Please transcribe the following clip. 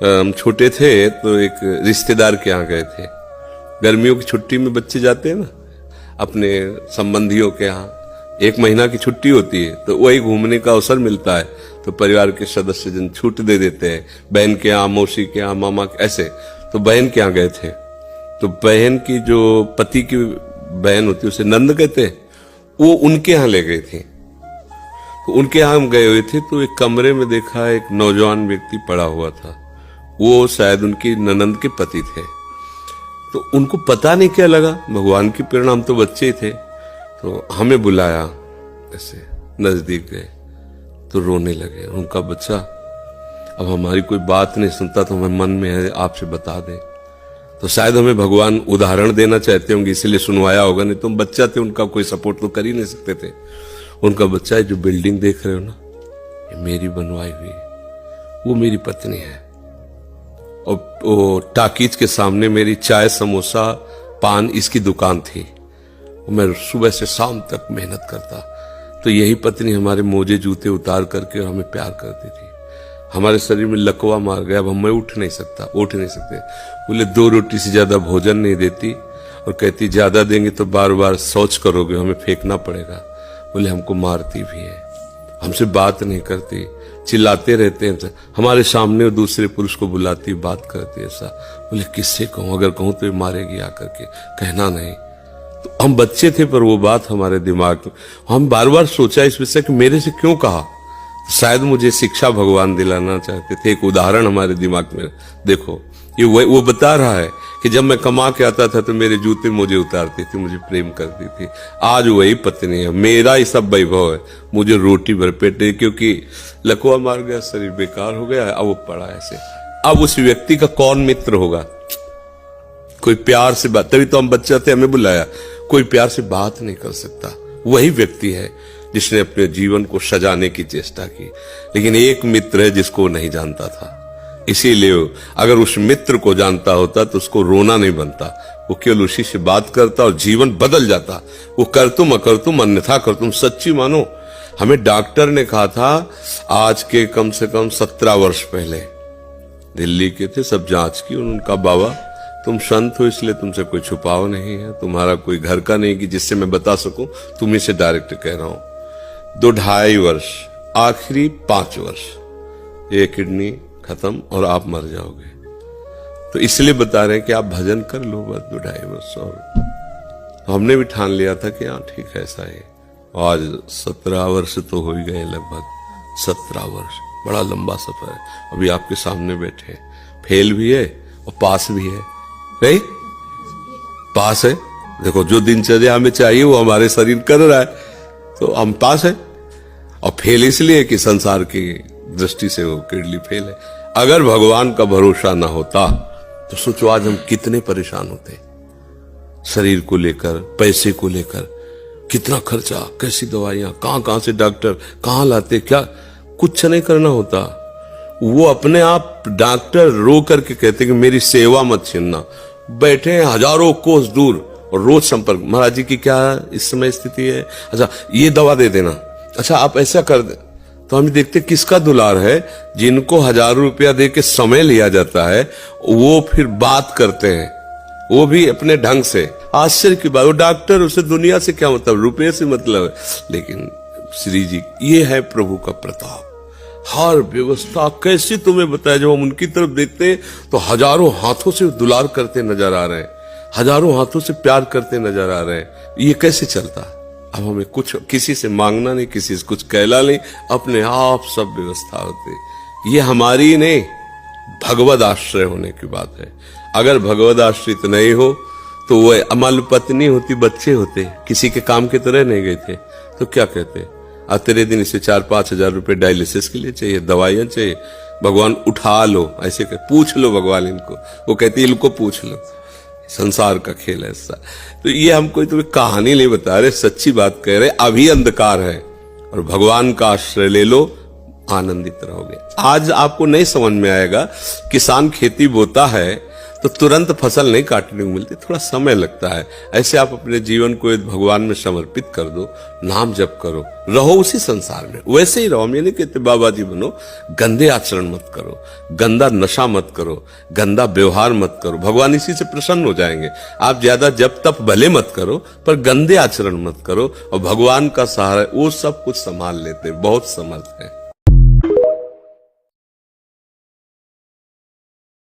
हम छोटे थे तो एक रिश्तेदार के यहाँ गए थे। गर्मियों की छुट्टी में बच्चे जाते हैं ना अपने संबंधियों के यहाँ, 1 महीना की छुट्टी होती है तो वही घूमने का अवसर मिलता है, तो परिवार के सदस्य जन छूट दे देते हैं, बहन के यहाँ, मौसी के यहाँ, मामा के, ऐसे। तो बहन के यहाँ गए थे, तो बहन की जो पति की बहन होती है उसे नंद कहते हैं, वो उनके यहाँ ले गई थी। तो उनके यहाँ हम गए हुए थे तो एक कमरे में देखा एक नौजवान व्यक्ति पड़ा हुआ था, वो शायद उनकी ननंद के पति थे। तो उनको पता नहीं क्या लगा, भगवान की प्रेरणा, हम तो बच्चे थे, तो हमें बुलाया, ऐसे नजदीक गए तो रोने लगे। उनका बच्चा अब हमारी कोई बात नहीं सुनता तो हमें मन में है आपसे बता दे। तो शायद हमें भगवान उदाहरण देना चाहते होंगे इसलिए सुनवाया होगा, नहीं तो हम बच्चा थे, उनका कोई सपोर्ट तो कर ही नहीं सकते थे। उनका बच्चा है, जो बिल्डिंग देख रहे हो ना, ये मेरी बनवाई हुई है, वो मेरी पत्नी है, और वो टाकीज के सामने मेरी चाय, समोसा, पान इसकी दुकान थी। मैं सुबह से शाम तक मेहनत करता, तो यही पत्नी हमारे मोजे जूते उतार करके और हमें प्यार करती थी। हमारे शरीर में लकवा मार गया, अब मैं उठ नहीं सकते। बोले 2 रोटी से ज्यादा भोजन नहीं देती, और कहती ज्यादा देंगे तो बार बार शौच करोगे, हमें फेंकना पड़ेगा। बोले हमको मारती भी है, हमसे बात नहीं करती, चिल्लाते रहते हैं, हमारे सामने दूसरे पुरुष को बुलाती, बात करती ऐसा। बोले किससे कहूं, अगर कहूं तो ये मारेगी आकर के, कहना नहीं। तो हम बच्चे थे पर वो बात हमारे दिमाग में, हम बार बार सोचा इस विषय कि मेरे से क्यों कहा। शायद मुझे शिक्षा भगवान दिलाना चाहते थे, एक उदाहरण हमारे दिमाग में। देखो ये वो बता रहा है कि जब मैं कमा के आता था तो मेरे जूते मुझे उतारती थी, मुझे प्रेम करती थी। आज वही पत्नी है, मेरा ही सब वैभव है, मुझे रोटी भर पेट है, क्योंकि लकवा मार गया, शरीर बेकार हो गया, अब वो पड़ा ऐसे। अब उस व्यक्ति का कौन मित्र होगा, कोई प्यार से बात, तभी तो हम बच्चा थे, हमें बुलाया, कोई प्यार से बात नहीं कर सकता। वही व्यक्ति है जिसने अपने जीवन को सजाने की चेष्टा की, लेकिन एक मित्र है जिसको नहीं जानता था। इसीलिए अगर उस मित्र को जानता होता तो उसको रोना नहीं बनता, वो केवल उसी से बात करता और जीवन बदल जाता। वो कर तुम अकर तुम अन्यथा कर तुम, सच्ची मानो। हमें डॉक्टर ने कहा था, आज के कम से कम 17 वर्ष पहले, दिल्ली के थे, सब जांच की, उनका बाबा तुम संत हो इसलिए तुमसे कोई छुपाव नहीं है, तुम्हारा कोई घर का नहीं कि जिससे मैं बता सकूं, तुम्ही से डायरेक्ट कह रहा हूं। 2-2.5 वर्ष, आखिरी 5 वर्ष, ये किडनी खत्म और आप मर जाओगे। तो इसलिए बता रहे हैं कि आप भजन कर लो बस 2-2.5 वर्ष। और हमने भी ठान लिया था कि हाँ ठीक है, ऐसा है। आज 17 वर्ष तो हो ही गए, लगभग 17 वर्ष, बड़ा लंबा सफर है। अभी आपके सामने बैठे, फेल भी है और पास भी है, नहीं पास है। देखो जो दिनचर्या हमें चाहिए वो हमारे शरीर कर रहा है, तो हम पास है। और फेल इसलिए कि संसार की दृष्टि से वो किडनी फेल है। अगर भगवान का भरोसा ना होता तो सोचो आज हम कितने परेशान होते, शरीर को लेकर, पैसे को लेकर, कितना खर्चा, कैसी दवाइयां, कहां से डॉक्टर कहां लाते, क्या कुछ नहीं करना होता। वो अपने आप डॉक्टर रो करके कहते कि मेरी सेवा मत छीनना। बैठे हैं हजारों कोस दूर और रोज संपर्क, महाराज जी की क्या इस समय स्थिति है, अच्छा ये दवा दे देना, अच्छा आप ऐसा कर दे। तो हम देखते किसका दुलार है, जिनको हजारों रुपया दे के समय लिया जाता है, वो फिर बात करते हैं, वो भी अपने ढंग से। आश्चर्य की बात, वो डॉक्टर, उसे दुनिया से क्या मतलब, रुपये से मतलब है। लेकिन श्री जी, ये है प्रभु का प्रताप। हर व्यवस्था कैसी तुम्हें बताया, जब हम उनकी तरफ देखते हैं तो हजारों हाथों से दुलार करते नजर आ रहे हैं, हजारों हाथों से प्यार करते नजर आ रहे हैं। ये कैसे चलता? अब हमें कुछ किसी से मांगना नहीं, किसी से कुछ कहना नहीं, अपने आप सब व्यवस्था होती। ये हमारी नहीं, भगवद आश्रय होने की बात है। अगर भगवद आश्रित नहीं हो तो वह अमल पत्नी होती, बच्चे होते, किसी के काम के तरह नहीं गए थे, तो क्या कहते, तेरे दिन इसे 4-5 हजार रुपए डायलिसिस के लिए चाहिए, दवाइयां चाहिए, भगवान उठा लो, ऐसे पूछ लो भगवान इनको, वो कहती इनको पूछ लो। संसार का खेल है ऐसा। तो ये हम कोई तुम्हें कहानी नहीं बता रहे, सच्ची बात कह रहे। अभी अंधकार है और भगवान का आश्रय ले लो, आनंदित रहोगे। आज आपको नहीं समझ में आएगा, किसान खेती बोता है तो तुरंत फसल नहीं काटने को मिलती, थोड़ा समय लगता है। ऐसे आप अपने जीवन को भगवान में समर्पित कर दो, नाम जप करो, रहो उसी संसार में, वैसे ही रहो। हम ये नहीं कहते बाबा जी बनो, गंदे आचरण मत करो, गंदा नशा मत करो, गंदा व्यवहार मत करो, भगवान इसी से प्रसन्न हो जाएंगे। आप ज्यादा जप तप भले मत करो, पर गंदे आचरण मत करो, और भगवान का सहारा वो सब कुछ संभाल लेते हैं, बहुत समर्थ है।